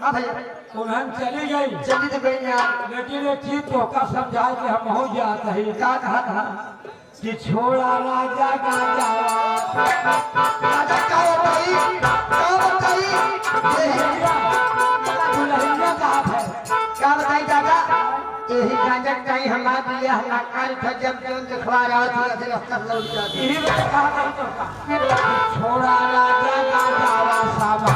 हाँ भैया उन्हन चली गई चली तो गई यार, लेकिन एक चीज तो का समझा के हम हो जाते हैं क्या कहा था कि छोड़ा राजा गाजा राजा क्या बताई दुल्हनिया कहा है क्या बताई दादा यही गांजा कहीं हमारे लिए हलाकाल था जब जब दिखवा रहा था ऐसे रास्ता लौट जाती यही मैंने कहा था तो छोड़ा राजा गाजा सामा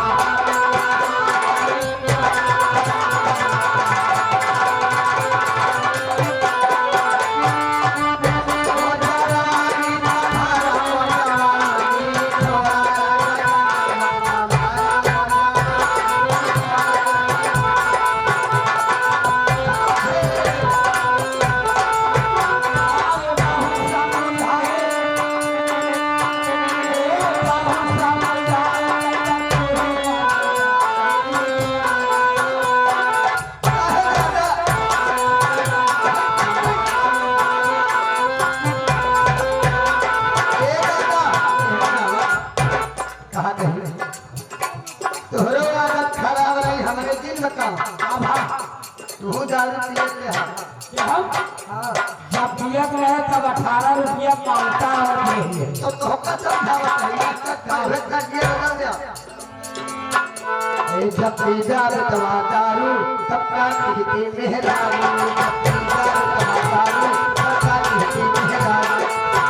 तू दारू पिए जब पियत रहे तब 18 रुपया पालता और तो धोखा समझावा भैया काहे कर दिया बदल दिया ए जब पीजा तवा दारू तब का पीते मेहरारू जब पीजा तवा दारू तब का पीते मेहरारू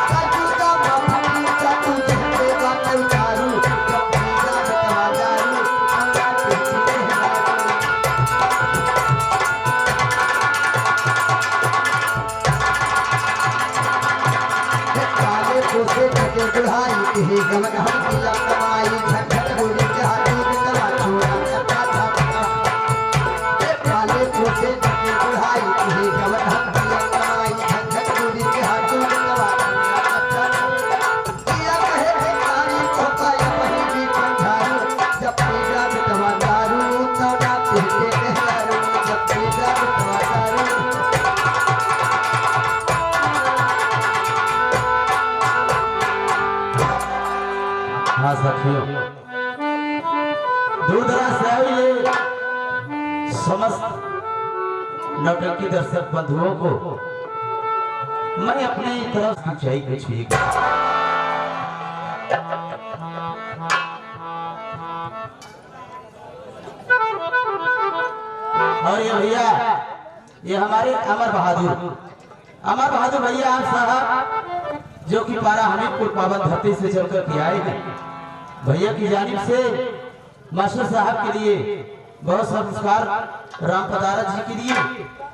काजू का माफी का तू जहरे का उतारू जब पीजा तवा दारू तब का पीते मेहरारू कोसे के बुढ़ाई के गमन हम किया कमाई झटझट बोली जहां दूर कमा छोड़ा चक्का था काले कोसे के बुढ़ाई के गमन हम किया कमाई झटझट बोली जहां दूर कमा किया कहे भिखारी को पाया वही भी कंधारू जब पीजा दवा दारू तो ना पीते मेहरारू जब पीजा दवा दारू हाँ साथियों, दूर दराज से आए ये समस्त नौटंकी दर्शक बंधुओं को मैं अपने तरफ की चाहिए कुछ भी और ये भैया ये हमारे अमर बहादुर भैया आप साहब जो कि पारा हमीरपुर पावन धरती से चलकर के आए हैं भैया की जानिब से मास्टर साहब के लिए बहुत नमस्कार राम पदारत जी के लिए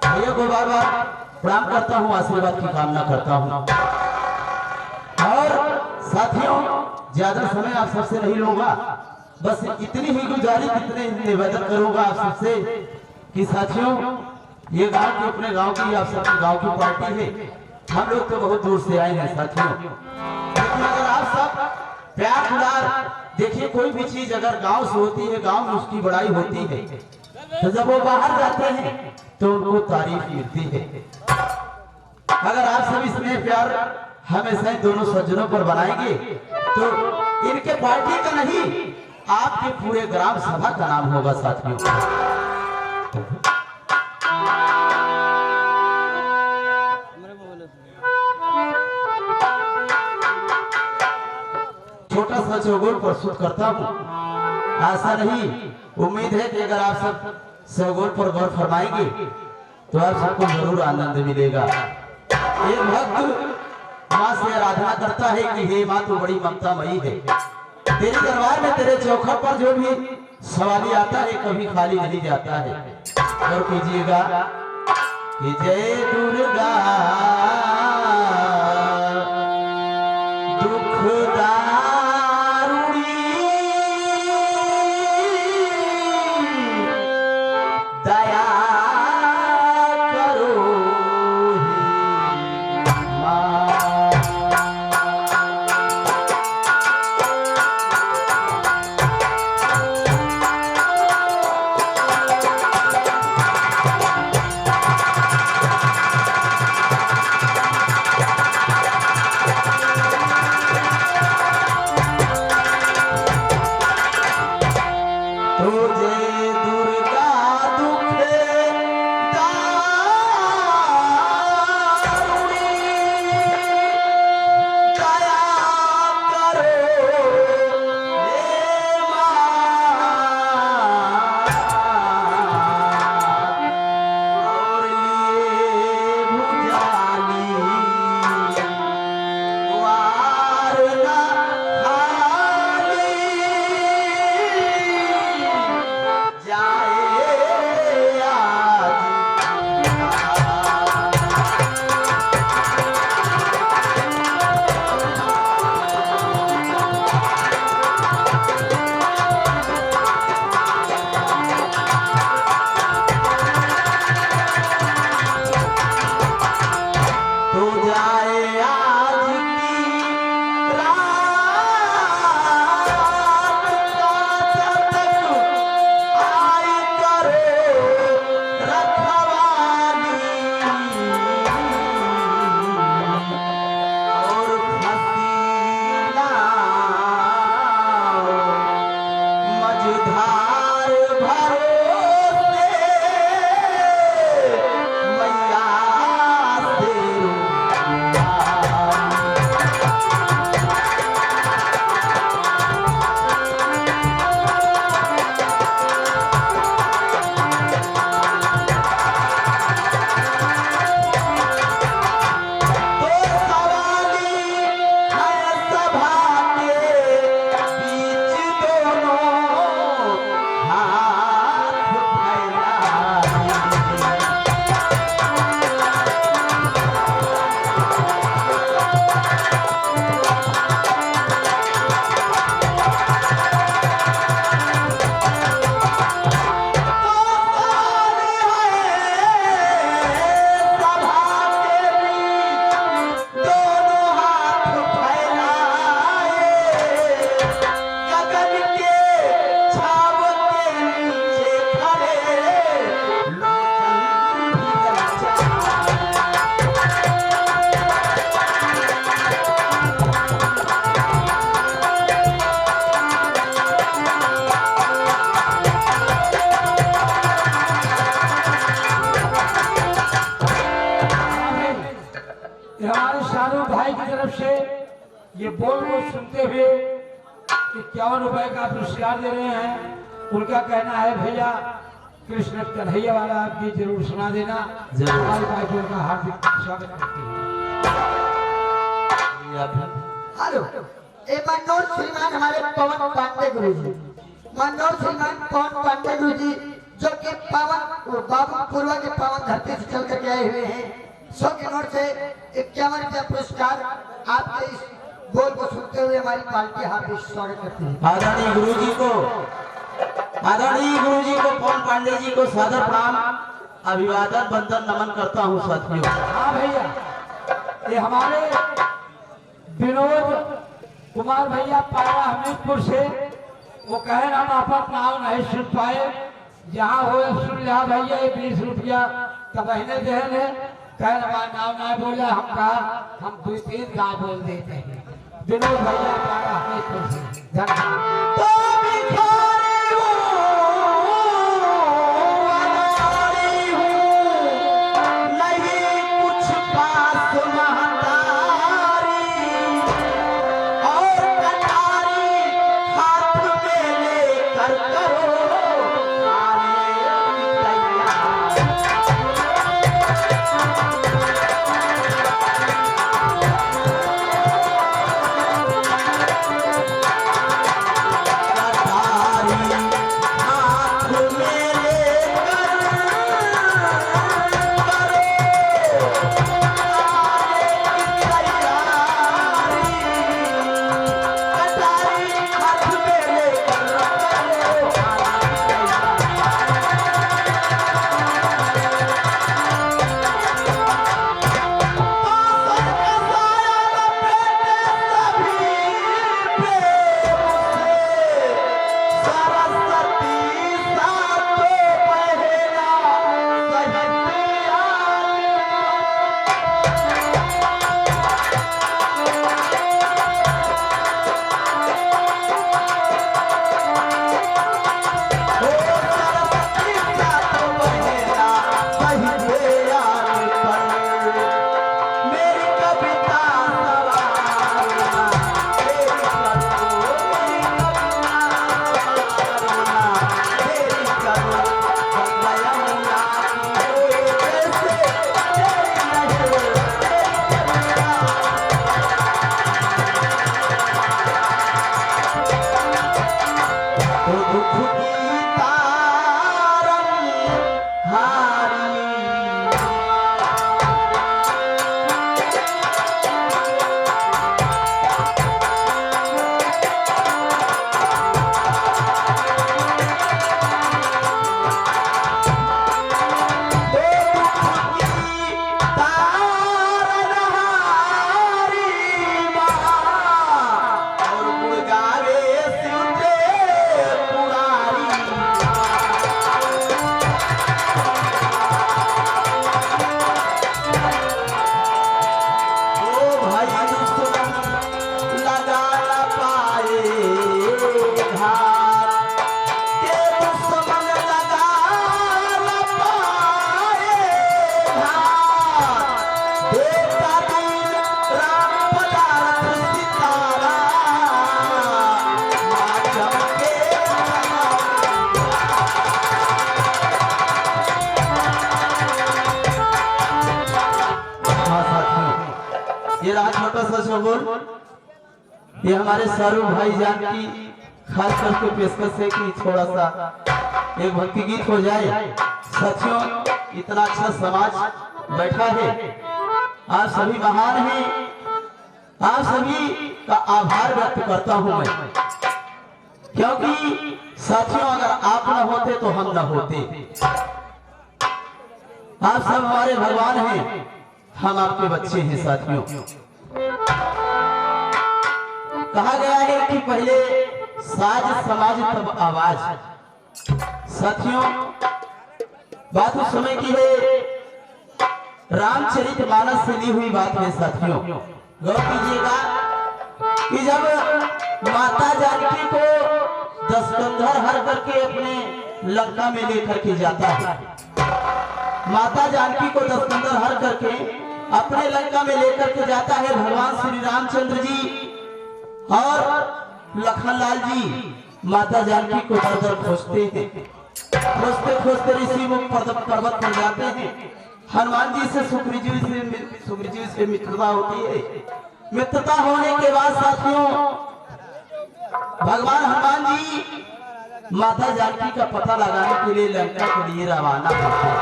भैया को बार बार प्रणाम करता हूँ, आशीर्वाद की कामना करता हूँ। और साथियों ज्यादा समय आप सबसे नहीं लूंगा, बस इतनी ही गुजारिश इतने निवेदन करूंगा आप सबसे कि साथियों ये गांव की अपने गांव की आप सबके गांव की पार्टी है, हम लोग तो बहुत दूर से आए हैं साथियों, लेकिन अगर आप सब प्यार दुलार देखिए कोई भी चीज अगर गांव से होती है, गांव में उसकी बड़ाई होती है, तो जब वो बाहर जाते हैं तो उनको तारीफ मिलती है। अगर आप सभी स्नेह प्यार हमेशा दोनों सज्जनों पर बनाएंगे तो इनके पार्टी का नहीं आपके पूरे ग्राम सभा का नाम होगा साथियों। छोटा सा चौगोल प्रस्तुत करता हूँ, आशा नहीं उम्मीद है कि अगर आप सब चौगोल पर गौर फरमाएंगे तो आप सबको जरूर आनंद मिलेगा। एक भक्त माँ से आराधना करता है कि हे माँ तू बड़ी ममतामयी है, तेरे दरबार में तेरे चौखट पर जो भी सवाली आता है कभी खाली नहीं जाता है। और कीजिएगा कि जय दुर्गा तो जय दुर्गा ये बोल को सुनते हुए 51 रुपए का पुरस्कार दे रहे हैं। उनका कहना है भैया कृष्ण कन्हैया वाला आप गीत जरूर सुना देना। जरूर। हमारी पार्टी का हार्दिक स्वागत करती है। हेलो, ये मनोज श्रीमान हमारे पवन पांडे गुरु जी, मनोज श्रीमान पवन पांडे गुरु जी जो कि पावन बाबू पूर्वा के पावन धरती से चल करके आए हुए हैं। 100 के नोट से 51 रुपया पुरस्कार आपके इस बोल को सुनते हुए हमारी पार्टी हार्दिक स्वागत करती है। आदरणीय गुरुजी को पवन पांडे जी को सादर प्रणाम, अभिवादन, वंदन, नमन करता हूँ साथियों। हाँ भैया, ये हमारे विनोद कुमार भैया पारा हमीरपुर से, वो कहे हम आपका नाम नहीं सुन पाए, जहाँ हो सुन लिया भैया। 20 रुपया तब महीने देने कहे हमारा नाम नहीं बोला, हम कहा हम 2-3 गाय बोल देते हैं। विनोद भैया पारा हमीरपुर से, धन्यवाद। ये रहा छोटा सा शगुन, ये हमारे शाहरुख भाई जान की खास करके पेशकश है कि थोड़ा सा एक भक्ति गीत हो जाए। साथियों, इतना अच्छा समाज बैठा है, आप सभी महान हैं, आप सभी का आभार व्यक्त करता हूं मैं, क्योंकि साथियों अगर आप न होते तो हम न होते। आप सब हमारे भगवान हैं, हम आपके बच्चे हैं। साथियों, कहा गया है कि पहले साज समाज तब आवाज। साथियों, बात उस समय की है, रामचरितमानस से ली हुई बात है। साथियों, गौर कीजिएगा कि जब माता जानकी को दशकंधर हर करके अपने लंका में लेकर के जाता है, माता जानकी को दशकंधर हर करके अपने लंका में लेकर के जाता है भगवान श्री रामचंद्र जी, और लखनलाल जी माता जानकी को दर दर खोजते हैं। खोजते खोजते ऋषि मुख पर्वत पर जाते हैं। हनुमान जी से सुग्रीव से मित्रता होती है। मित्रता होने के बाद साथियों भगवान हनुमान जी माता जानकी का पता लगाने के लिए लंका के लिए रवाना होते हैं।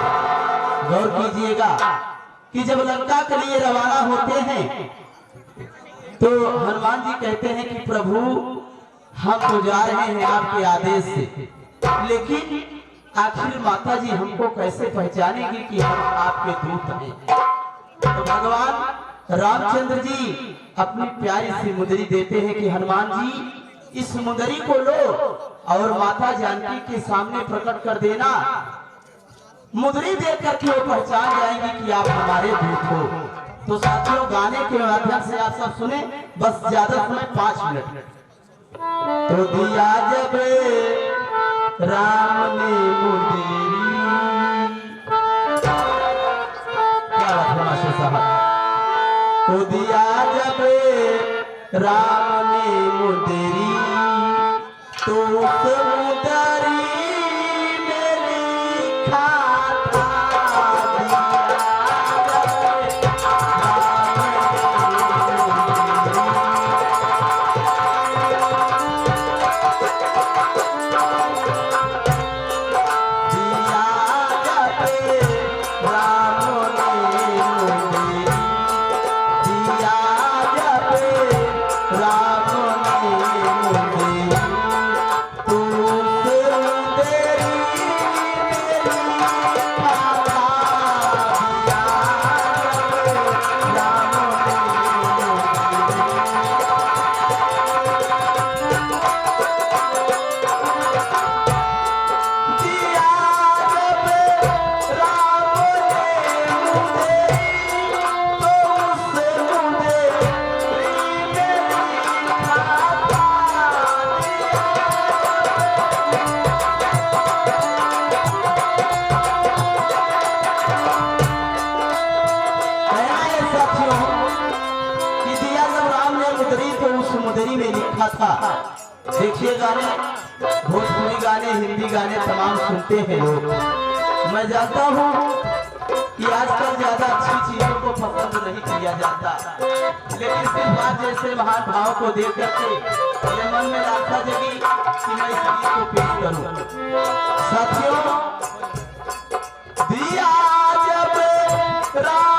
गौर कीजिएगा कि जब लंका के लिए रवाना होते हैं तो हनुमान जी कहते हैं कि प्रभु हम तो जा रहे हैं आपके आदेश से, लेकिन आखिर माता जी हमको कैसे पहचानेगी कि हम आपके दूत हैं। तो भगवान रामचंद्र जी अपनी प्यारी सी मुंदरी देते हैं कि हनुमान जी इस मुंदरी को लो और माता जानकी के सामने प्रकट कर देना। मुंदरी देख करके वो पहचान जाएंगी कि आप हमारे दूत हो। तो साथियों गाने के माध्यम से आप सब सुने, बस ज्यादा समय 5 मिनट। तो दिया जब राम ने मुंदरी, क्या बात है मास्टर साहब। तो दिया जब राम ने मुंदरी तो उस मुंदरी में लिखा था। देखिए गाने, भोजपुरी गाने, हिंदी गाने तमाम सुनते हैं लोग। मैं जानता हूँ कि आजकल ज्यादा अच्छी चीजों को पसंद नहीं किया जाता, लेकिन सिर्फ आज जैसे महान भाव को देख करके ये मन में लालसा जगी कि मैं इस गीत को पेश करूं। साथियों दिया जब राम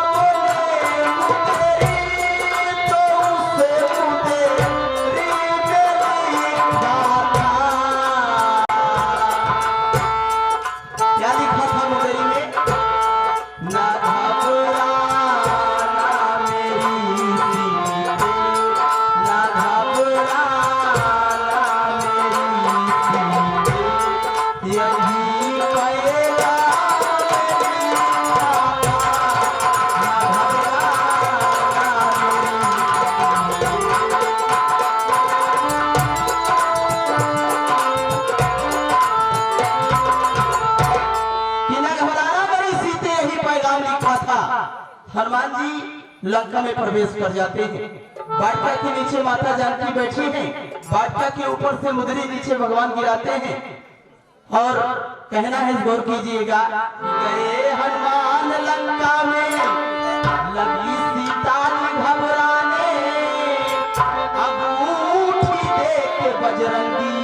हनुमान जी लंका में प्रवेश कर जाते हैं। वाटिका के नीचे माता जानकी बैठी हैं। वाटिका के ऊपर से मुंदरी नीचे भगवान गिराते हैं और कहना है, गौर कीजिएगा, गए हनुमान लंका में लगी सीता घबराने, अंगूठी देख बजरंगी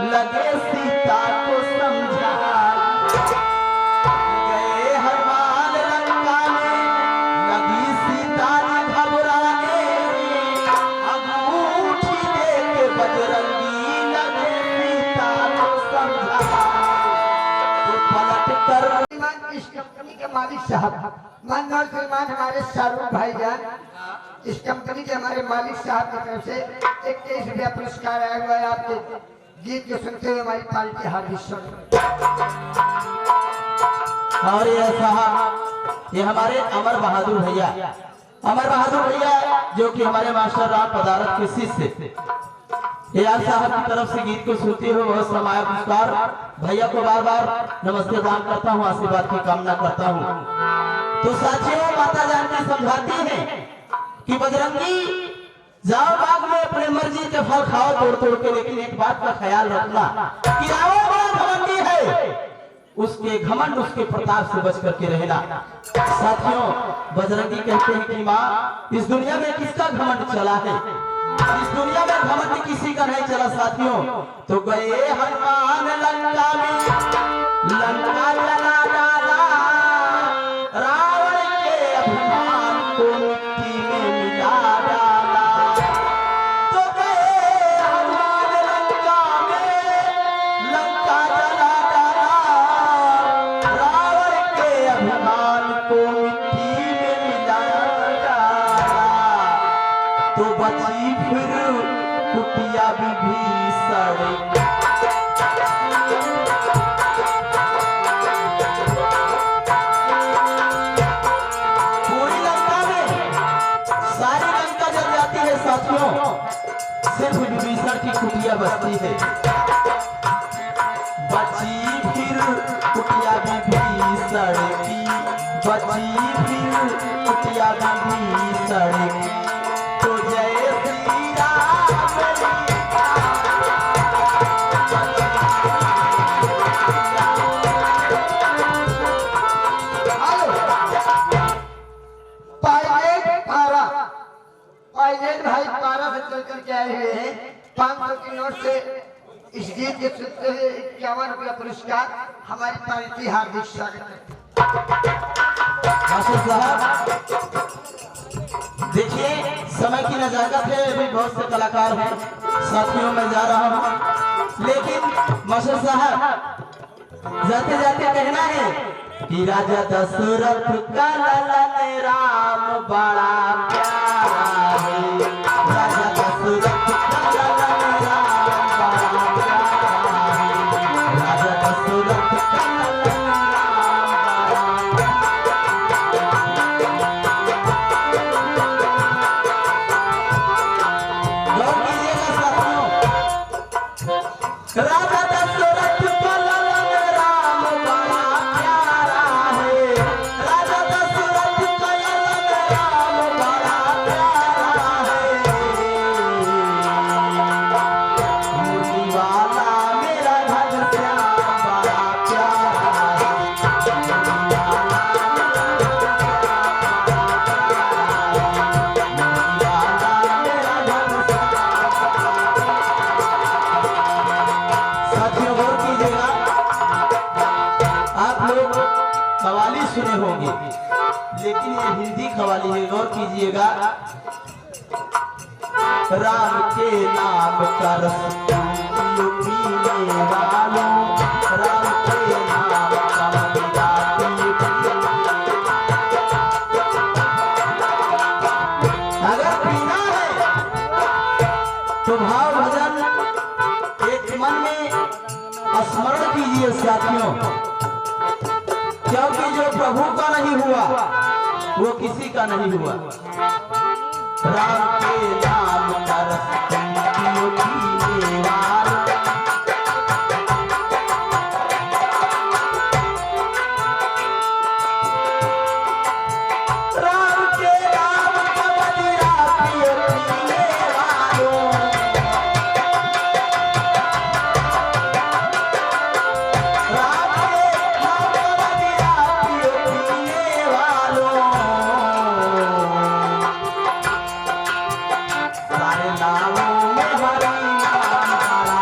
लगे सीता को समझाने। इस कंपनी के मालिक साहब माननीय श्रीमान हमारे शाहरुख भाईजान, इस कंपनी के हमारे मालिक साहब की तरफ से 21 रुपया पुरस्कार आया हुआ है। आपके गीत को सुनते हुए हमारी पार्टी हार्दिक स्वागत। और ये साहब, ये हमारे अमर बहादुर भैया, अमर बहादुर भैया जो कि हमारे मास्टर राम पदारत के शिष्य यार साहब की तरफ से गीत को सुनते हुए बहुत समाया पुरस्कार भैया को बार बार नमस्ते दान करता हूँ, आशीर्वाद की कामना करता हूँ। तो साथियों माता जानकी समझाती है कि बजरंगी जाओ बाग में अपने मर्जी के फल खाओ तोड़ तोड़ के, लेकिन एक बात का ख्याल रखना कि रावण बड़ा घमंडी है, उसके घमंड उसके प्रताप से बच करके रहना। साथियों, बजरंगी कहते हैं कि माँ, इस दुनिया में किसका घमंड चला है? इस दुनिया में घमंड किसी का नहीं चला साथियों। तो गए हनुमान लंका में, लंका जला डाला, रावण के अभिमान को मिट्टी में मिला डाला। तो गए हनुमान लंका में, लंका जला डाला, रावण के अभिमान को मिट्टी में मिला डाला। तो बची फिर कुटिया विभीषण, पूरी लंका में सारी लंका जल जाती है साथियों, सिर्फ विभीषण की कुटिया बचती है। बची फिर कुटिया विभीषण की, बची फिर कुटिया विभीषण की। तो जय श्री राम पायलट भाई पारा से चल करके आए हुए हैं 500 की नोट से इस गीत के सुनते हुए 51 रुपया पुरस्कार हमारी पार्टी हार्दिक स्वागत करते मास्टर साहब। देखिए समय की नजाकत है, अभी बहुत से कलाकार हैं साथियों, में जा रहा हूँ, लेकिन मास्टर साहब जाते जाते कहना है कि राजा दशरथ का ललन राम बड़ा प्यारा है, राजा दशरथ का ललन राम बड़ा प्यारा है, राजा दशरथ का ललन राम बड़ा। गौर कीजिएगा साथियों, राजा दशरथ का ललन राम बड़ा प्यारा है, राजा दशरथ का ललन राम बड़ा प्यारा है। मुरली वाला मेरा घनश्याम बड़ा प्यारा है, मुरली वाला मेरा घनश्याम। साथियों गौर कीजिएगा, आप लोग कव्वाली सुने होंगे, लेकिन ये हिंदी कव्वाली है। गौर कीजिएगा, राम के नाम का रस पियो पीने वालों, राम के नाम का मदिरा पियो पीने। अगर पीना है तो भाव भजन एक मन में स्मरण कीजिए साथियों, क्योंकि जो प्रभु का नहीं हुआ वो किसी का नहीं हुआ। राम के नाम का रस पियो पीने वालों, राम के नाम का मदिरा पियो पीने वालों, राम के नाम का मदिरा पियो पीने वालों। सारे नामों में हरि नाम बड़ा प्यारा।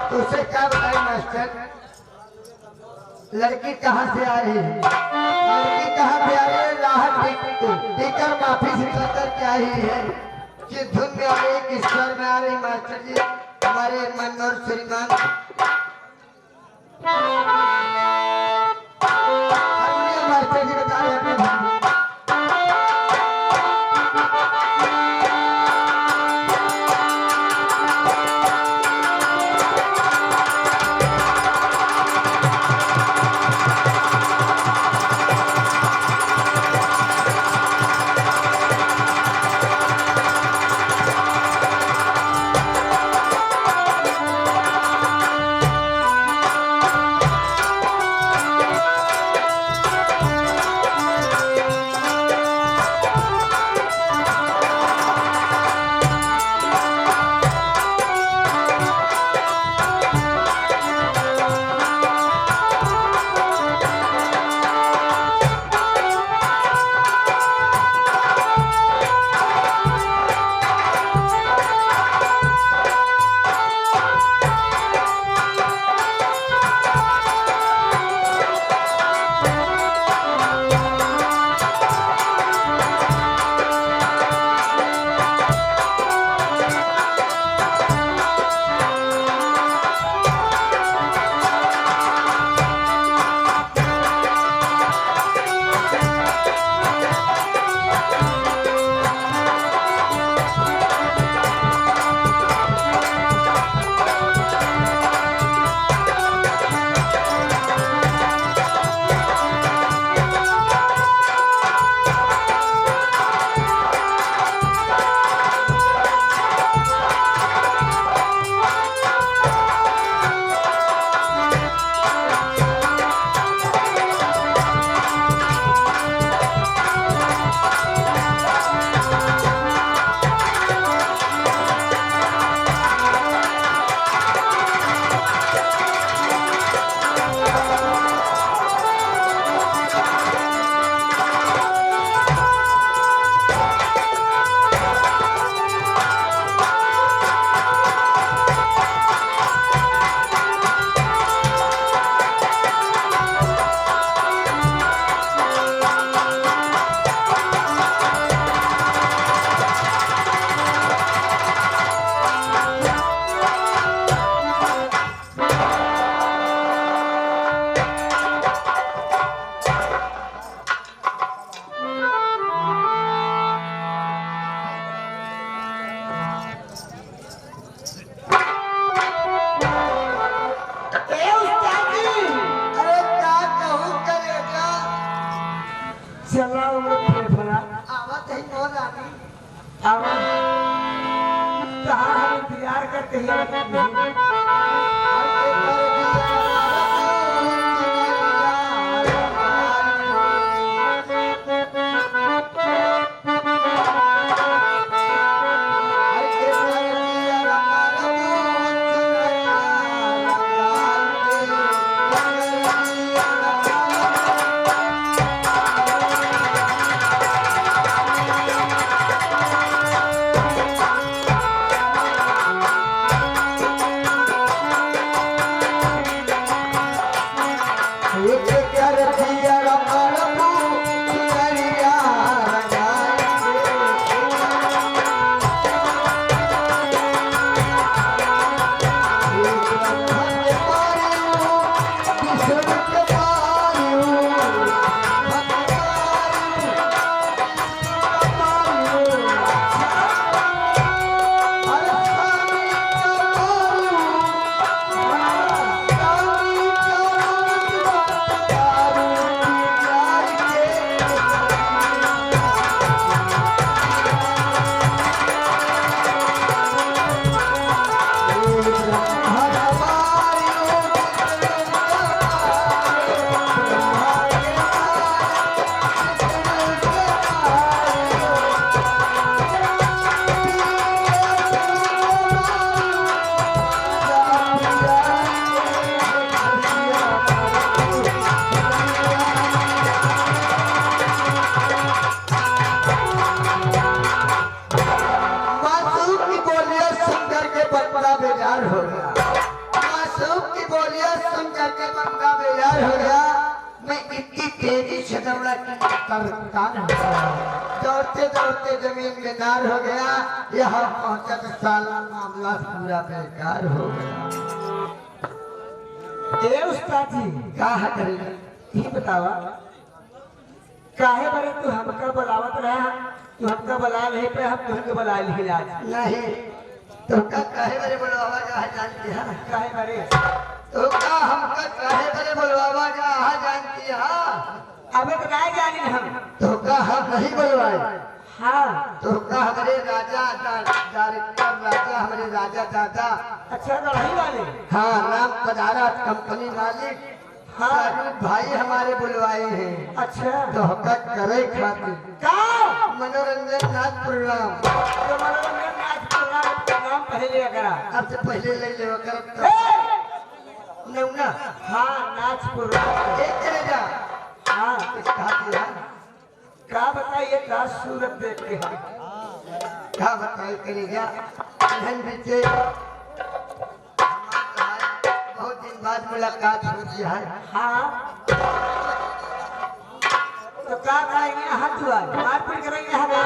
तो उसे क्या बताए मास्टर, लड़की कहाँ से आ रही है, लड़की कहाँ पे आ रही है, राहत देकर माफी से लेकर के आई है, किस धुन में आ रही है, किस स्वर में आ रही है मास्टर जी, हमारे मनोहर श्रीमान हारमोनियम मास्टर जी बता रहे हैं अपने धुन। अब कहाँ हम इंतजार करते हैं बेजार हो गया, मासूम की बोलियां सुन करके बंदा बेजार हो गया। मैं इतनी तेजी से दौड़ा कि दौड़ते दौड़ते जमीन में नार हो गया। यहाँ पहुंचा तो साला मामला पूरा बेकार हो गया। ए उस्ताद जी क्या करेगा ये बतावा काहे बारे तू हमका बुलावत रहा, तू हमका बुला नहीं पे हम तुमके बुला ली आज नहीं तो का काहे बरे बुलवावा जहाँ जानती है काहे बारे तो का हमका काहे बरे बुलवावा जहाँ जानती है अबे तो नहीं जानी हम तो का हम नहीं बुलवाए हाँ तो का हमारे राजा डायरेक्टर राजा हमारे राजा दादा अच्छा लड़ाई वाले हाँ राम पधारा कंपनी मालिक हाँ भाई हमारे बुलवाए हैं। अच्छा तो हकत करे खातिर का मनोरंजन नाथ प्रोग्राम तो मनोरंजन नाच प्रोग्राम पहले करा अब से पहले ले ले कर नौना हाँ नाच प्रोग्राम एक चले जा हाँ खातिर है का बताइए का सूरत देख के हम क्या बताई करेगा धन बीते बहुत दिन बाद मुलाकात हुई है। हाँ तो का करेंगे हाथ दुआ मारपीट करेंगे हमें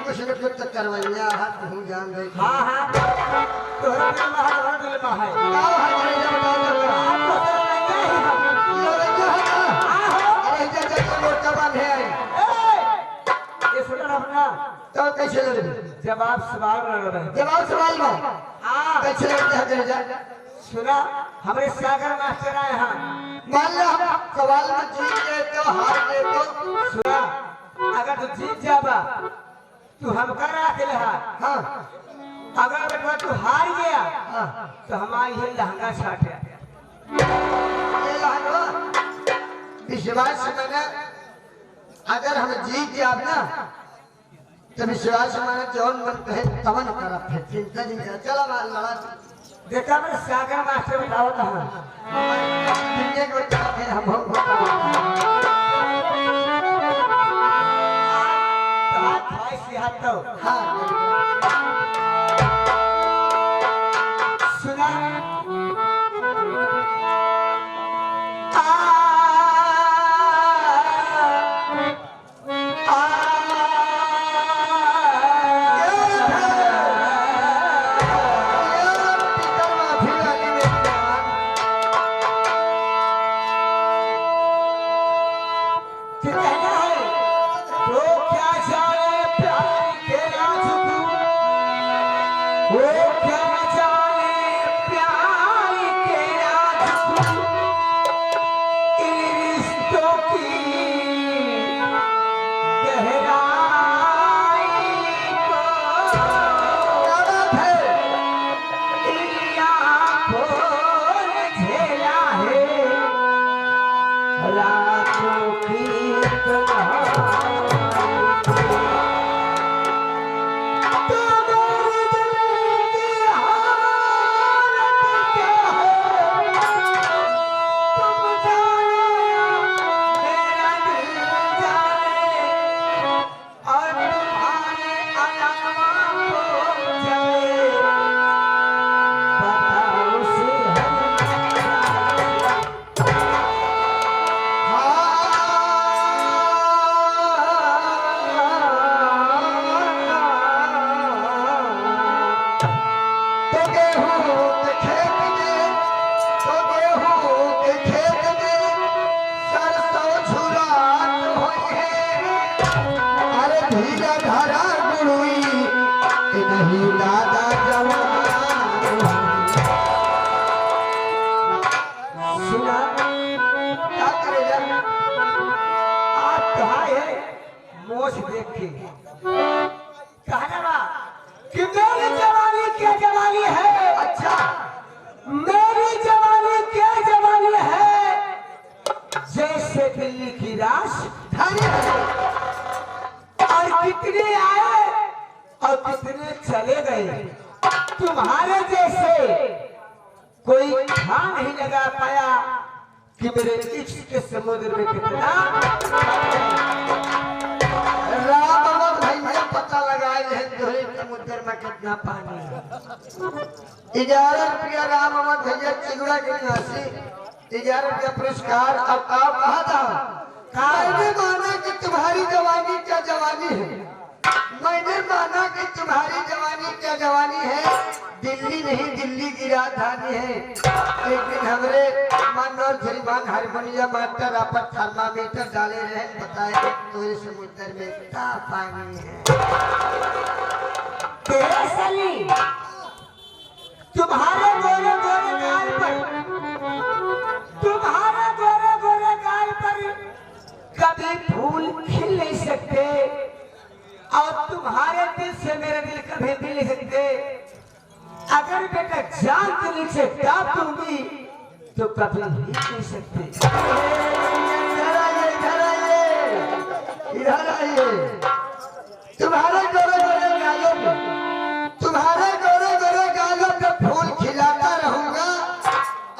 कुछ न कुछ तो करवैया हाथ हूँ जान रही हाँ हाँ तो तो कैसे लड़ जवाब सवाल लड़ रहे जवाब सवाल में हाँ कैसे लड़ते हैं सुना हमारे सागर मास्टर आए हैं मान लो हम सवाल में जीत गए तो हार गए तो सुना अगर तू जीत जाबा तू हमका राख ले हाँ अगर बेटा तू हार गया हाँ तो हमारी ये लहंगा छाट है ये लहंगा विश्वास माने अगर हम जीत जाब ना तो विश्वास माने जौन मन कहे तवन करा फिर चिंता नहीं कर चला मार लड़ा देखा मेरे सागर मास्टर बताओ तो दुनिया को चाहते हम हाँ सुना हुई कि नहीं दादा जवान। सुना क्या करे जब आप कहा है मोश देख के कहना बा कि मेरी जवानी क्या जवानी है। अच्छा मेरी जवानी क्या जवानी है जैसे दिल्ली की राजधानी है। और कितने आए और कितने चले गए तुम्हारे जैसे कोई था नहीं लगा पाया कि मेरे इश्क के समुद्र में कितना राम अवध भैया पता लगाए हैं दोहरे समुद्र में कितना पानी है। 11 राम अवध भैया चिगुड़ा के निवासी 11 पुरस्कार। अब आप कहा था मैंने माना कि तुम्हारी जवानी क्या जवानी है। मैंने माना कि तुम्हारी जवानी क्या जवानी है। दिल्ली नहीं दिल्ली की राजधानी है। एक दिन हमारे मनोहर श्रीमान हारमोनिया मास्टर आपस थर्मामीटर डाले रहे बताए तो इस समुद्र में क्या पानी है। तेरे सली तुम्हारे गोरे गोरे गाल पर तुम्हारे गोरे गोरे गाल पर कभी फूल खिल नहीं सकते और तुम्हारे दिल से मेरे दिल कभी मिल नहीं सकते। अगर बेटा जान के नीचे दाब दूंगी तो कभी हिल नहीं सकते। इधर आइए तुम्हारे गोरे गोरे गालों पे तुम्हारे गोरे गोरे गालों पे फूल खिलाता रहूंगा।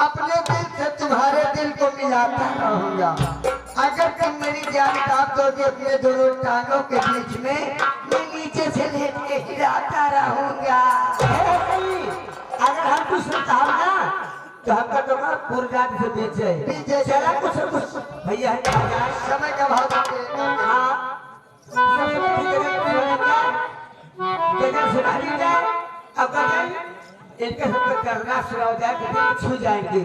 अपने दिल से तुम्हारे दिल को मिलाता रहूंगा। अगर तुम मेरी जान काट दोगे अपने दोनों टांगों के बीच में मैं नीचे से लेट के हिलाता रहूंगा। अगर हम कुछ कहा ना तो हमका तो पुरगाद से पीछे चला कुछ भैया समय का भाव सुना दी जाए अगर इनके सब करना शुरू हो जाए तो छू जाएंगे।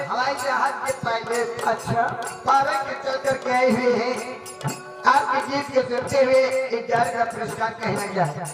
हवाई जहाज के पायलट अच्छा पारा के चल करके आए हुए हैं। आपके गीत के सुनते हुए 11 का पुरस्कार कहना गया है।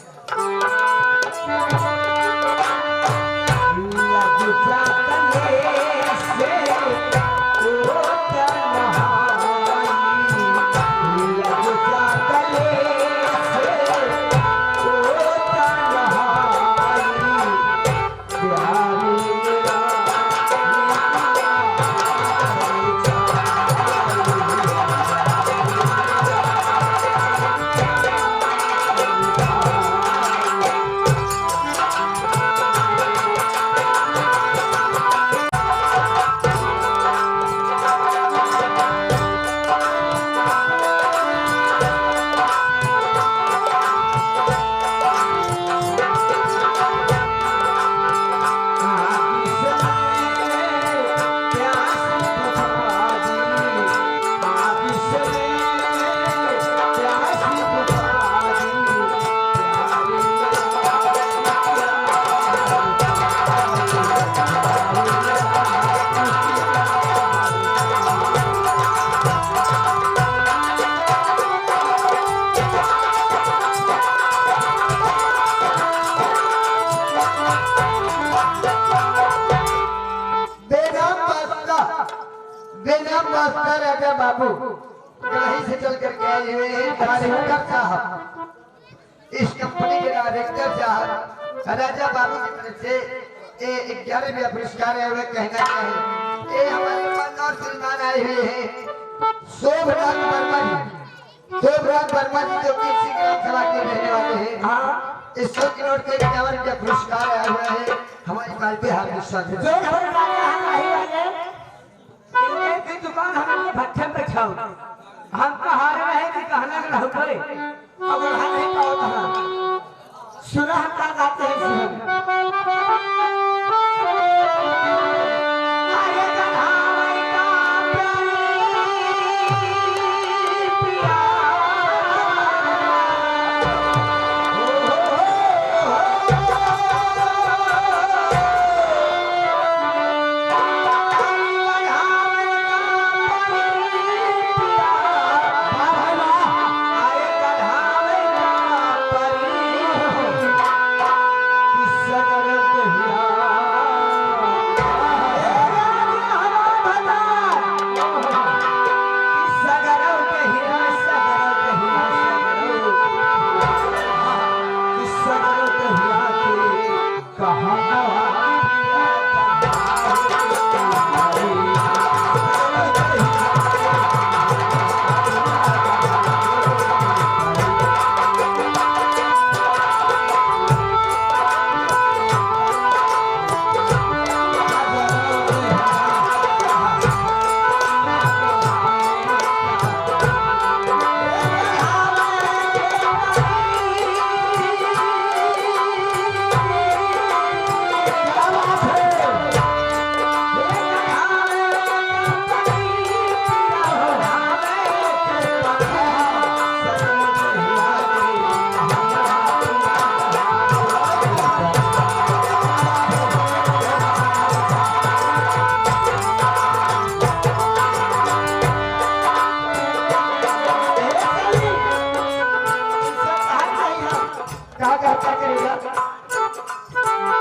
राजा बाबू कहीं से चल करके आए हुए हैं डायरेक्टर साहब। इस कंपनी के डायरेक्टर साहब राजा बाबू की तरफ से ये 11वें पुरस्कार है, वे कहना चाहे ये हमारे मनोहर श्रीमान आए हुए हैं शोभराज वर्मा जी। शोभराज वर्मा जी जो कि सिंगराम सभा के रहने वाले हैं। हाँ, इस 100 करोड़ के 51वें पुरस्कार आया हुआ है हमारी पार्टी हार्दिक स्वागत जो है। घर राजा हम नहीं लगे, इनके की दुकान हमारे भट्ठे पे छाओ। हम कहा रहे कि कहने के रहू करे, अब वहाँ नहीं पाओ कहाँ। सुना हम का गाते हैं सुन। आए कन्हाई का प्यारी पिया।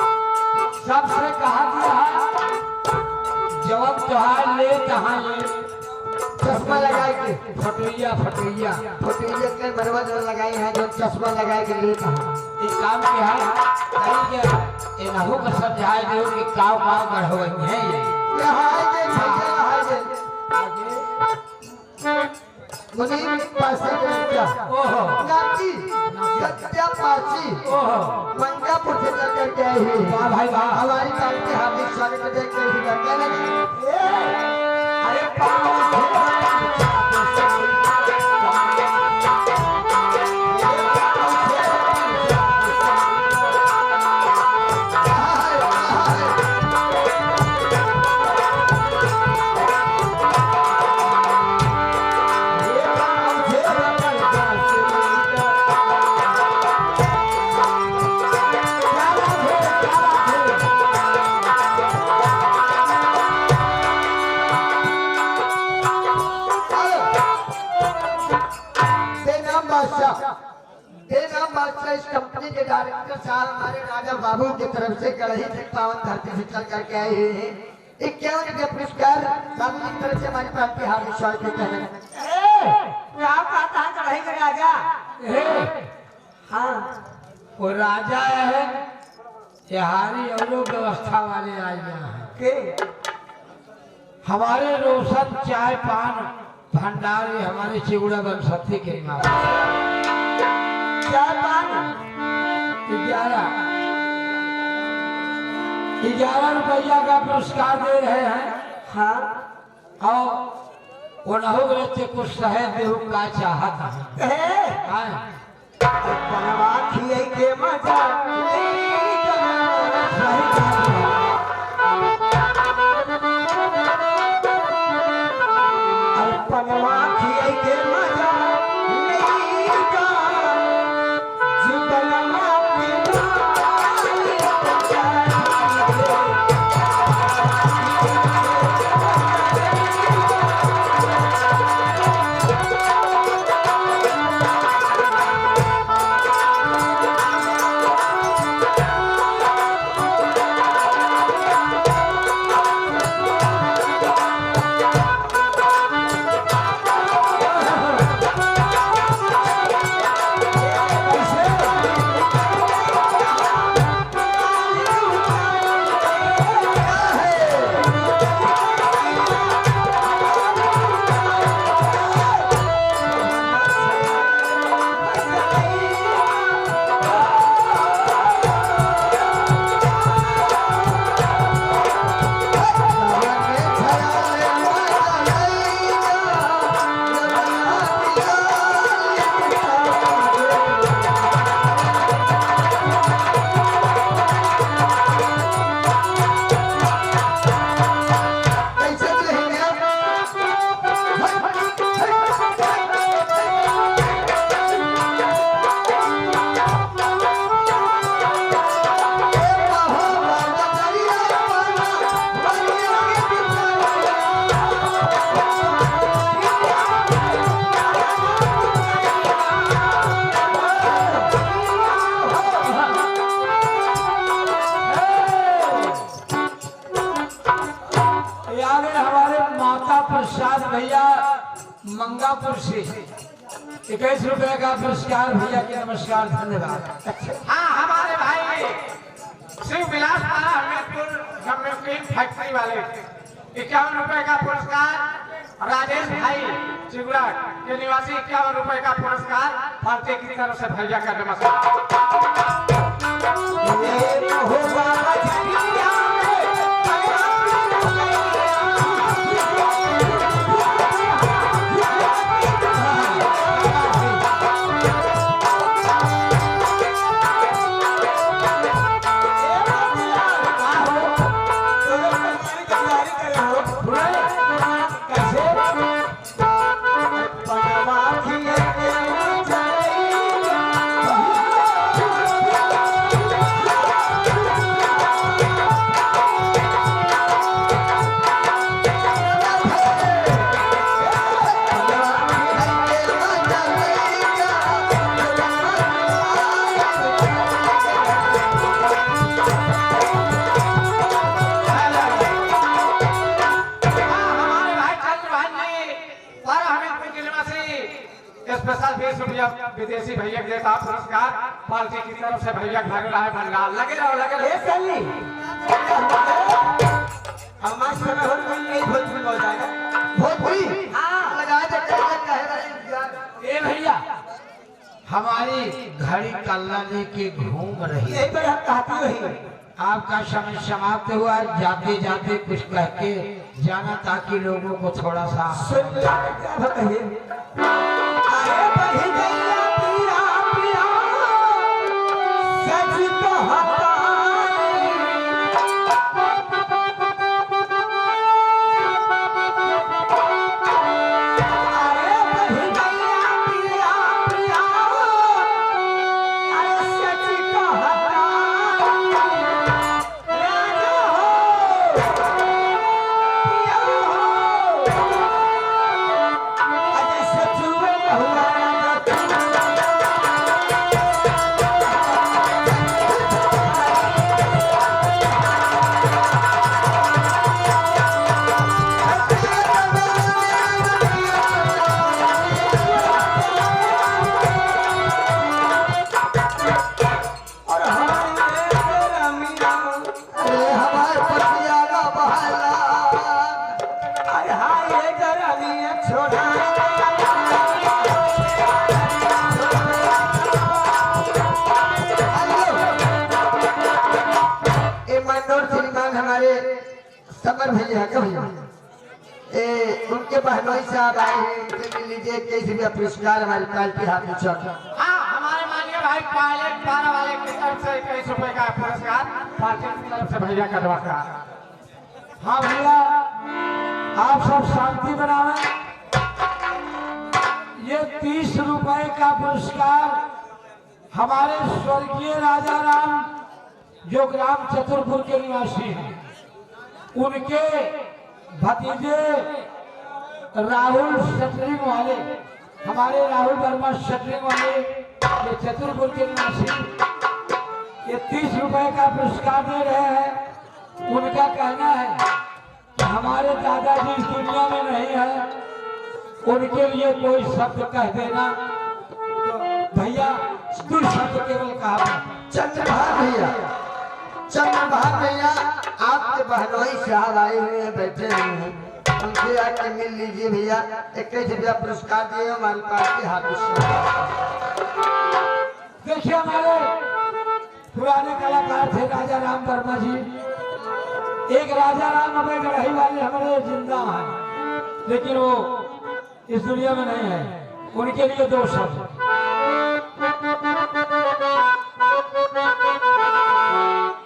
सबसे कहा दिया है जवाब त्योहार ले कहाँ ले चश्मा लगाए के फटैया फटैया फोटोलिया के मरवा जो लगाए हैं जो चश्मा लगाए के लिए कहा एक काम किया है कहीं के इनहु का समझाए दो कि काव काव बढ़वई है ये हाय जे मुनीम पासे के क्या ओहो नाची सत्या पासी ओहो मंगापुर से चल कर के आई हुई वाह भाई वाह हमारी पार्टी हार्दिक स्वागत है देख कर ही करके लगी अरे पाँव इस कंपनी के डायरेक्टर साहब हमारे राजा बाबू की तरफ से कड़ही से पावन धरती से चल करके आए हुए हैं 51 के पुरस्कार बाबू की तरफ से हमारी पार्टी हार्दिक स्वागत करते हैं। आप कहता है चढ़ाई कर राजा हाँ वो राजा है यहारी और व्यवस्था वाले आए हैं के हमारे रोशन चाय पान भंडारी हमारे चिगुड़ा वनसती के नाम चाय पान 11 रुपया का पुरस्कार दे रहे हैं हाँ और वो न हो गए थे कुछ शहर देहू का चाहत है के मजा पनवा खिए के मजा ₹21 का पुरस्कार भैया के नमस्कार धन्यवाद। हाँ हमारे भाई शिव विलास पारा हमीरपुर नमकीन फैक्ट्री वाले ₹51 का पुरस्कार, राजेश भाई चिगुड़ा के निवासी ₹51 का पुरस्कार पार्टी की तरफ से भैया का नमस्कार। स्पेशल ₹20 विदेशी भैया के देता पुरस्कार पार्टी की तरफ से भैया भाग रहा है भंडार। लगे रहो लगे रहो। हमारे समय हो गई भोजपुरी हो जाएगा। भोजपुरी हाँ लगाए तो कहे ए भैया हमारी घड़ी कल्ला लेके घूम रही है। एक बार हम कहती रही आपका समय समाप्त हुआ, जाते जाते कुछ कह के जाना ताकि लोगों को थोड़ा सा सुन कहिए। अरे बही गैया पिया पिया सच कहता अरे बही गैया पिया पिया अरे सच कहता राजा हो पिया हो अरे सच में हुआ समर भैया का भैया उनके बहनोई साहब आए हैं, उनसे मिल लीजिए। 21 पुरस्कार हमारी पार्टी हाथ में चल। हाँ हमारे माननीय भाई पायलट पारा वाले की तरफ से ₹21 का पुरस्कार पार्टी की तरफ से भैया का नमस्कार। हाँ भैया आप सब शांति बनावे। ये ₹30 का पुरस्कार हमारे स्वर्गीय राजा राम जो ग्राम चतुरपुर के निवासी हैं, उनके भतीजे राहुल शटरिंग वाले, हमारे राहुल वर्मा शटरिंग वाले ये चतुरपुर के निवासी, ये ₹30 का पुरस्कार दे रहे हैं। उनका कहना है कि हमारे दादाजी इस दुनिया में नहीं है, उनके लिए कोई शब्द कह देना। तो भैया दो शब्द केवल कहा। चंद्रभान भैया, चंद्रभान भैया आपके बहनोई साहब आए हुए हैं, बैठे हुए हैं, उनसे आके मिल लीजिए भैया। 21 पुरस्कार दिए हमारी पार्टी हाथ में। देखिए हमारे पुराने कलाकार थे राजा राम वर्मा जी। एक राजा राम अभय गढ़ही वाले हमारे जिंदा हैं, लेकिन वो इस दुनिया में नहीं है। उनके लिए 2 शब्द।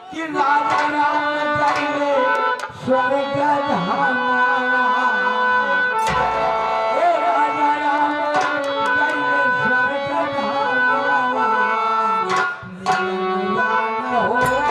कि राजा राम करिए स्वर्ग धाम, हे राजा राम करिए स्वर्ग धाम, निर्वाण होए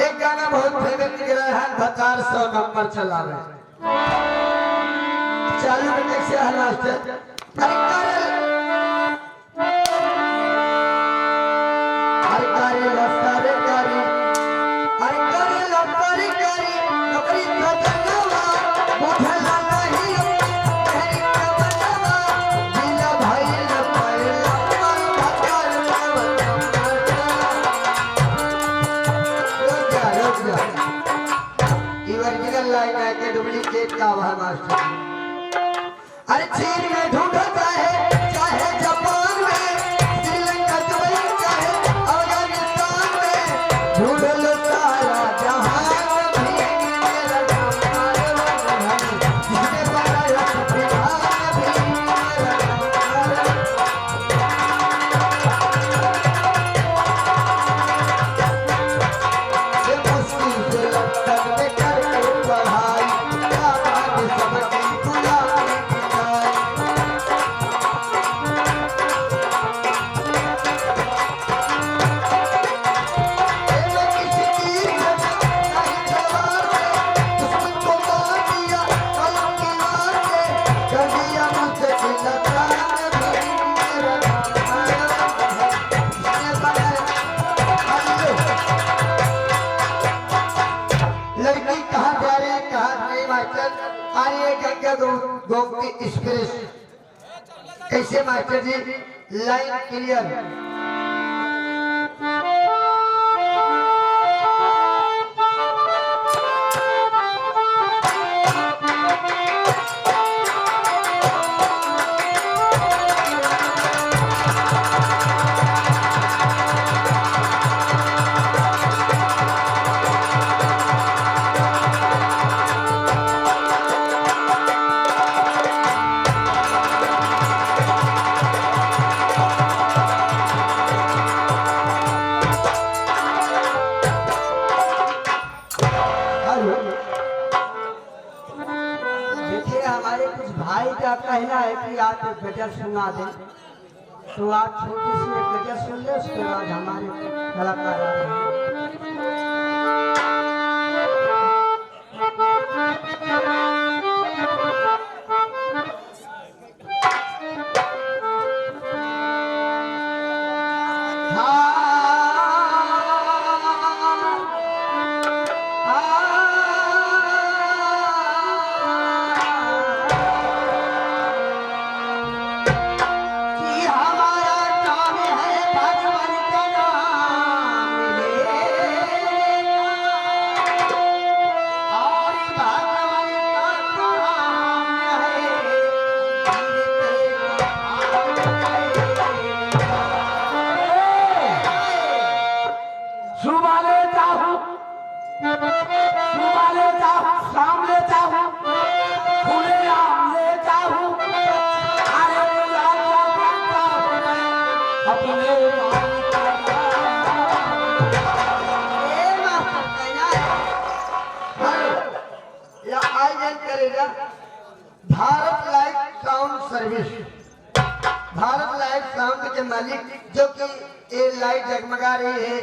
एक गाना बहुत फेमस निकल रहा है, 400 नंबर चला रहे चालू करने से मास्टर नौकरी लाइन है के डुप्लीकेट का वह मास्टर अरे चीन में ढूंढो चाहे जापान में श्रीलंका दुबई चाहे अफगानिस्तान में ढूंढ लो सारा जहां भी मेरा जिसने बनाया बिहार भी मेरा ये मुश्किल से लगता है गोमती एक्सप्रेस कैसे मास्टर जी लाइन क्लियर कहना है कि आप एक गजल सुना दें तो आप छोटी सी एक गजल सुन ले उसके बाद हमारे कलाकार आ रहे हैं। Bharat light sound service, Bharat light sound के मालिक जो कि ये लाइट जगमगा रही है,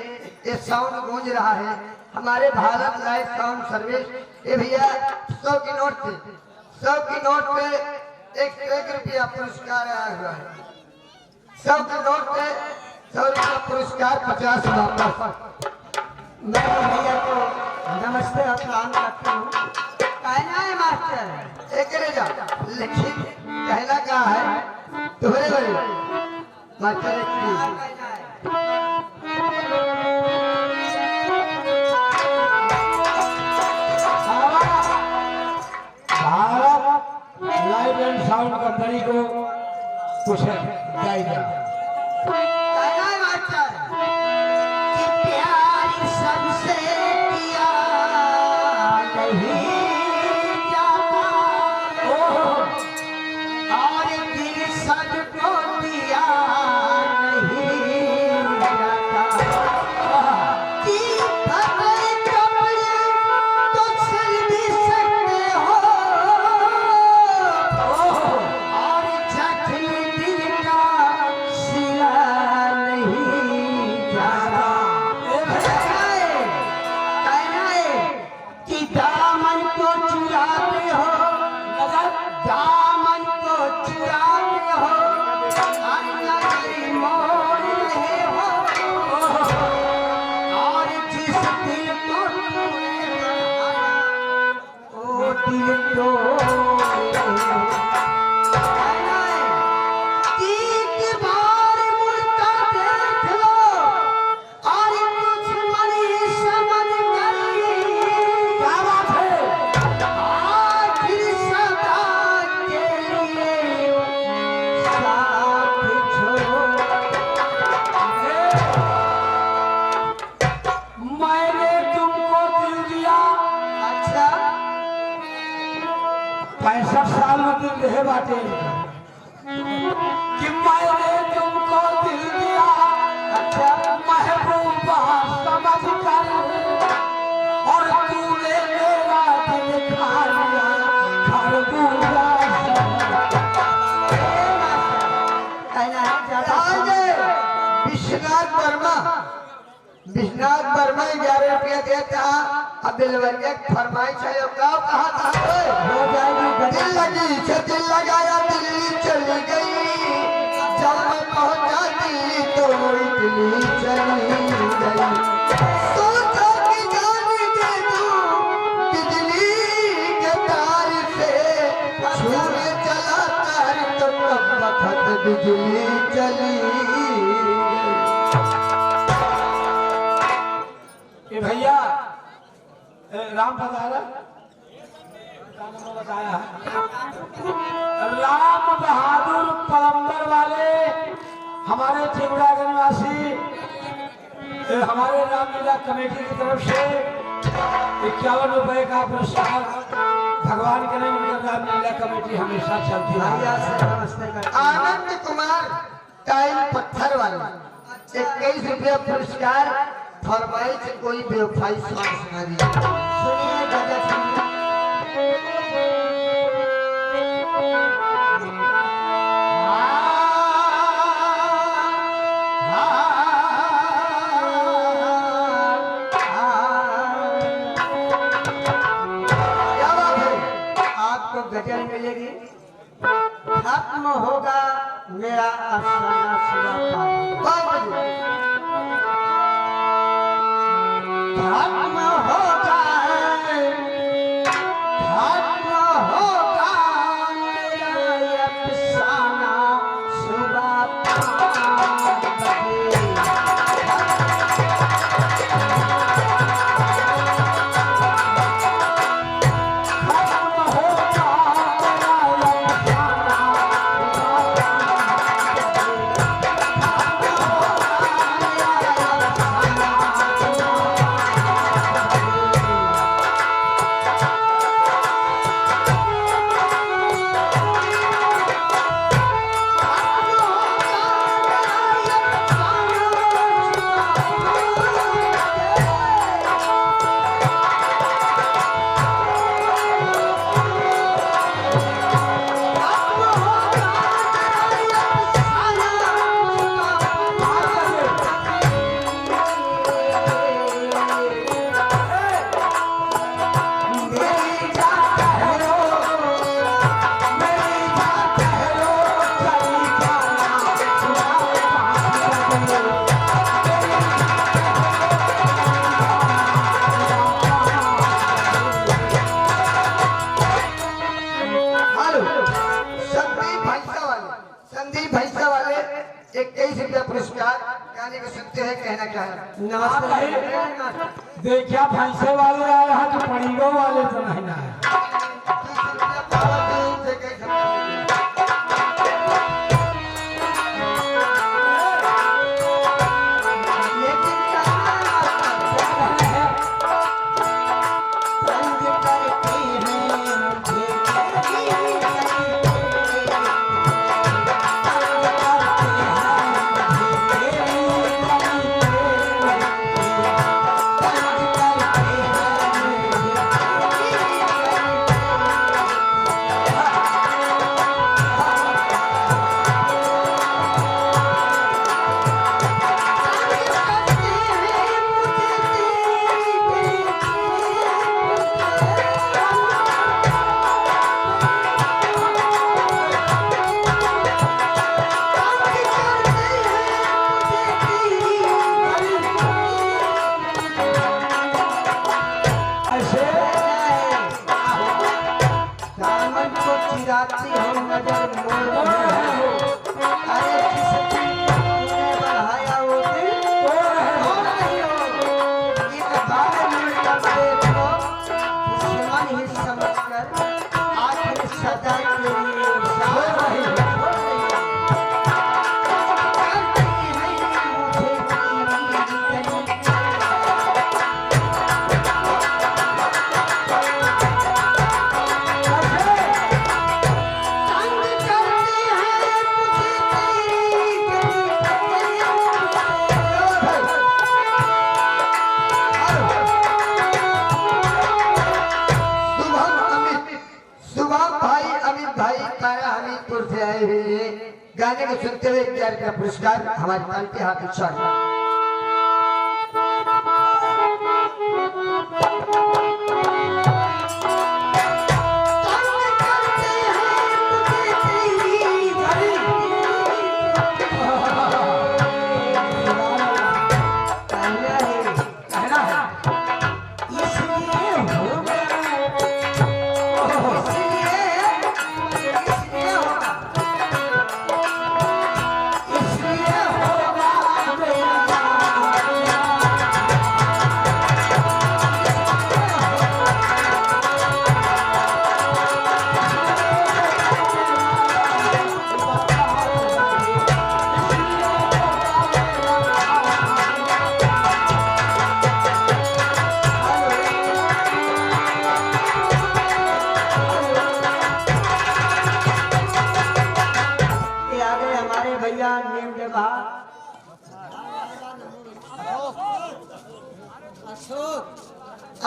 ये साउंड गूंज रहा है, हमारे भारत लाइट साउंड सर्विस। ये भैया 100 की नोट पे 100 की नोट पे 1 रुपया पुरस्कार आया हुआ है। 100 की नोट पे 100 रुपया पुरस्कार 50 वापस। मैं भैया को नमस्ते और प्रणाम करता हूँ। कहना है मास्टर एक जा लेकिन कहना क्या है तुम्हारे बड़े master Bharat light and sound company को कुछ जाएगा। कहना है मास्टर कि प्यार सबसे किया नहीं दिल तोड़े रहे बाटे कि मैंने तुमको दिल दिया, अच्छा महबूबा समझ कर, और तूने मेरा दिल खा लिया खरबूजा। विश्वनाथ वर्मा 11 रुपया देता। अब दिलवरिया फरमाइश है कहा था हो जाएगी। दिल लगी से दिल लगाया दिल्ली चली गई, जब मैं पहुंचा दिल्ली तो इटली चली गई। सोचा कि जान दे दूं बिजली के तार से, छूने चला तार तो कब वक्त बिजली चली गई। ये भैया राम बताया राम बहादुर पलम्बर वाले हमारे चिगड़ा के निवासी हमारे रामलीला कमेटी की तरफ से 51 रुपए का पुरस्कार भगवान के नाम उनका रामलीला कमेटी हमेशा चलती है। आनंद कुमार टाइल पत्थर वाला 21 रुपया पुरस्कार। फरमाइश से कोई बेवफाई सॉन्ग सुना दिया। सुनिए गजल सुनिए। क्या बात है, आपको गजल मिलेगी। खत्म होगा मेरा अफसाना सुबह का। खत्म होगा मेरा अफसाना सुबह 5 बजे। संदीप भैंसा वाले 21 रुपया पुरस्कार। गाने को सुनते हैं, कहना क्या है। नमस्ते। देखिया भैंसे वाले आए हैं तो पड़ीगो वाले तो नहीं ना है। समझकर आखिर सदा के लिए छोड़ रही है। से आए हुए गाने को सुनते हुए 11 का पुरस्कार हमारे पाल के हाथ में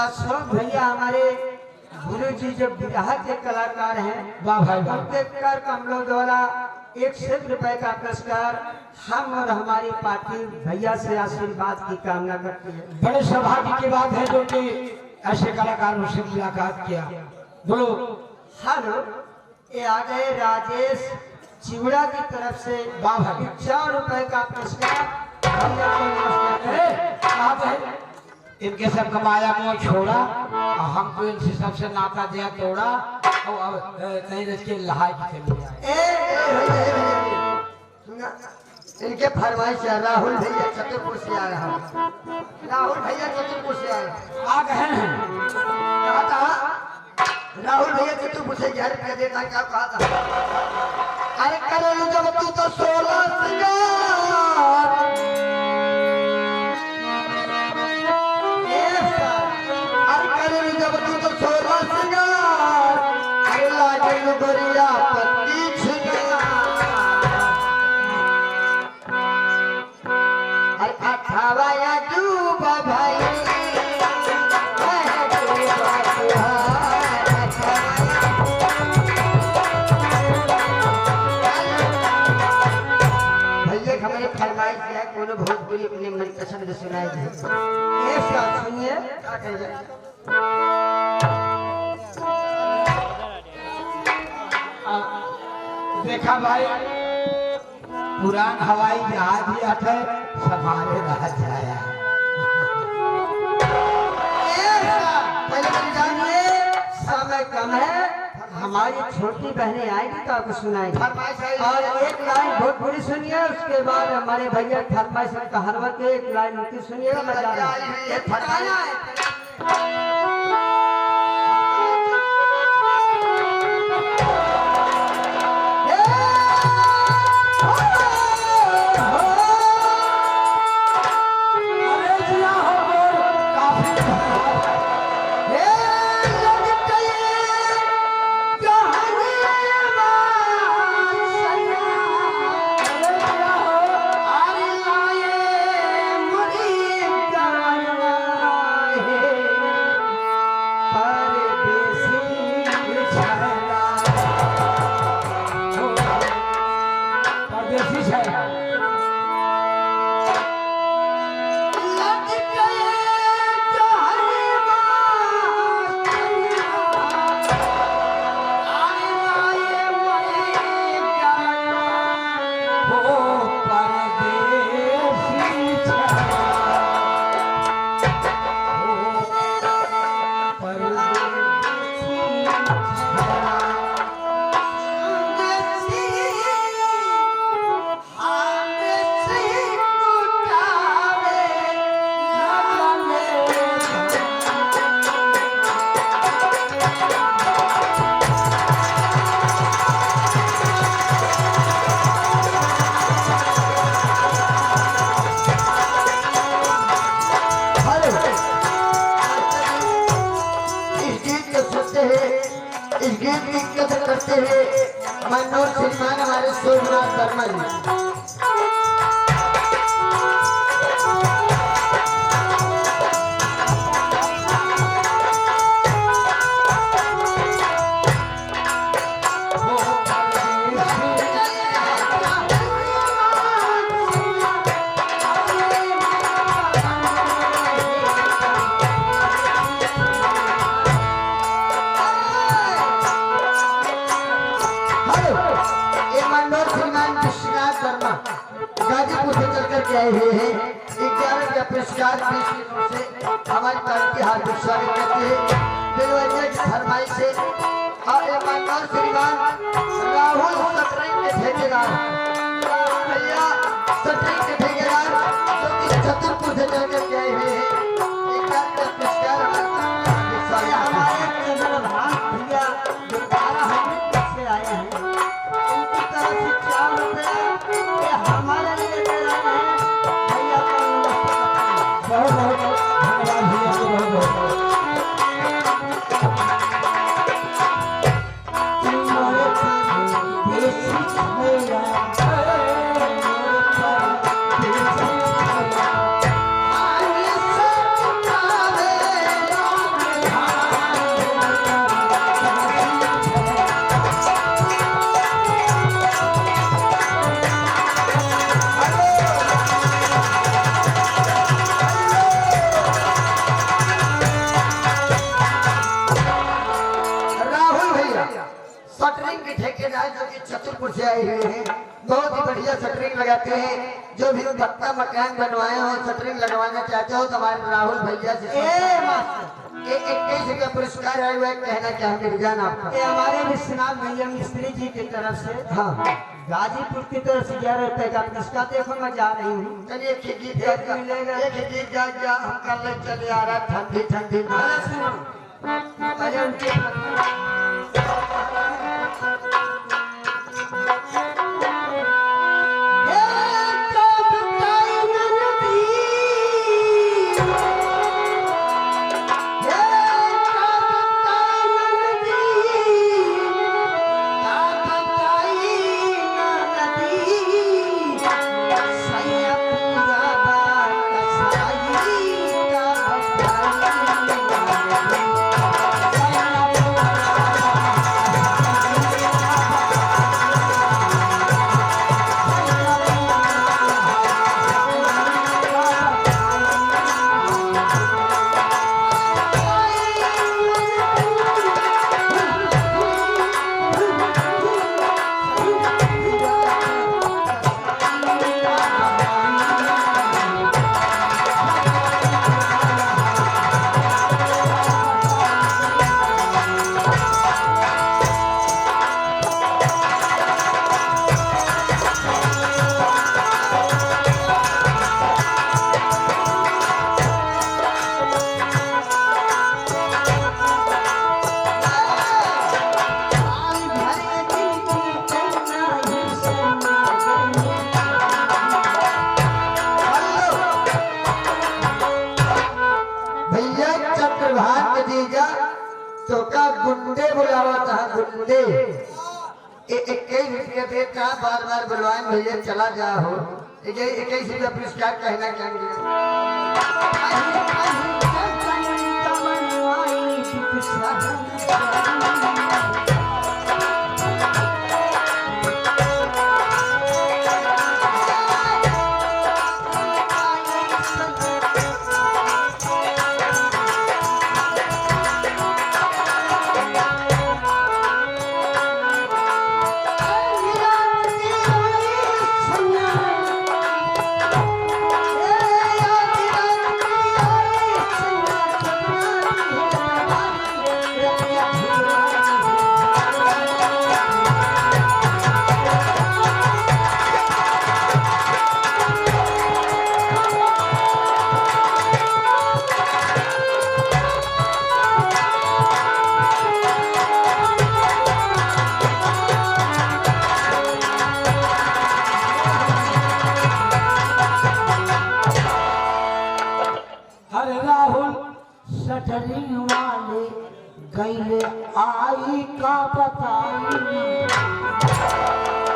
अशोक भैया हमारे गुरु जी जो बिरहा के कलाकार हैं, वाह भाई उनके कर कमलों द्वारा 100 रुपए का पुरस्कार हम और हमारी पार्टी भैया से आशीर्वाद की कामना करती है। बड़े सौभाग्य की बात है जो कि ऐसे कलाकारों से मुलाकात किया। बोलो हेलो, ये आ गए राजेश चिवड़ा की तरफ से 55 रुपए का पुरस्कार। इनके सब कमाया मुँह छोड़ा और हमको इनसे सबसे नाता दिया तोड़ा और कहीं इसके लहाई की चली इनके फरमाइश है। राहुल भैया चतुरपुर से आ रहा है। राहुल भैया चतुरपुर से आ गए हैं। कहा था राहुल भैया चतुरपुर से 11 रुपया देता क्या कहा था? अरे करो जब तू तो 16 सिंगार जब तू तो 16 सिंगार अरे लागे गोरिया पत्ती अरे अठावा डूबा भाई भैया हमारे फरमाइश है कोनो भोजपुरी अपने मन पसंद सुनाई दे। सुनिए क्या कह देखा भाई, पुरान हवाई जहाज ही आते सवारे रह जाया। जानिए समय कम है, हमारी छोटी बहनें आएगी तो आपको सुनाएंगे और एक लाइन भोजपुरी सुनिए, उसके बाद हमारे भैया फरमाइश कहरवा के एक लाइन उनकी सुनिएगा। मैं जा रहा हूँ। को सुनते हैं, इस गीत की कदर करते हैं मनोज श्रीमान हमारे सोमनाथ वर्मा जी। गाजीपुर से चलकर के आए हुए हैं। 11 का पुरस्कार 20 किलो से हमारी पार्टी के हार्दिक स्वागत करते हैं। दिलवैया की फरमाइश से और ईमानदार श्रीमान राहुल सटरिंग के ठेकेदार भैया सटरिंग के ठेकेदार जो कि छतरपुर से चलकर के आए हुए हैं। 11 का पुरस्कार हमारे भैया जो 12 से आए हैं उनकी तरफ से 4 रुपये हमारे लिए दे रहे हैं। भैया बहुत बहुत धन्यवाद भैया को बहुत बहुत छतरपुर से आए हुए हैं। बहुत ही बढ़िया शटरिंग लगाते हैं। जो भी पक्का मकान बनवाए हो शटरिंग लगवाना चाहते हो तो हमारे राहुल भैया से 21 का पुरस्कार है। वह कहना चाहेंगे रिजान आपका? ये हमारे विश्वनाथ भैया मिस्त्री जी की तरफ से हाँ गाजीपुर की तरफ से 11 रुपए का पुरस्कार। देखो मैं जा रही हूँ। चलिए एक गीत गा मिलेगा। एक गीत गा हम कल ले चले आ रहा ठंडी ठंडी गुंडे बुलावा था गुंडे 21 रुपया देता बार बार बुलवाए भैया चला जा हो 21 रुपया पुरस्कार कहना अरे राहुल शटरिंग वाले गईले आई का बताई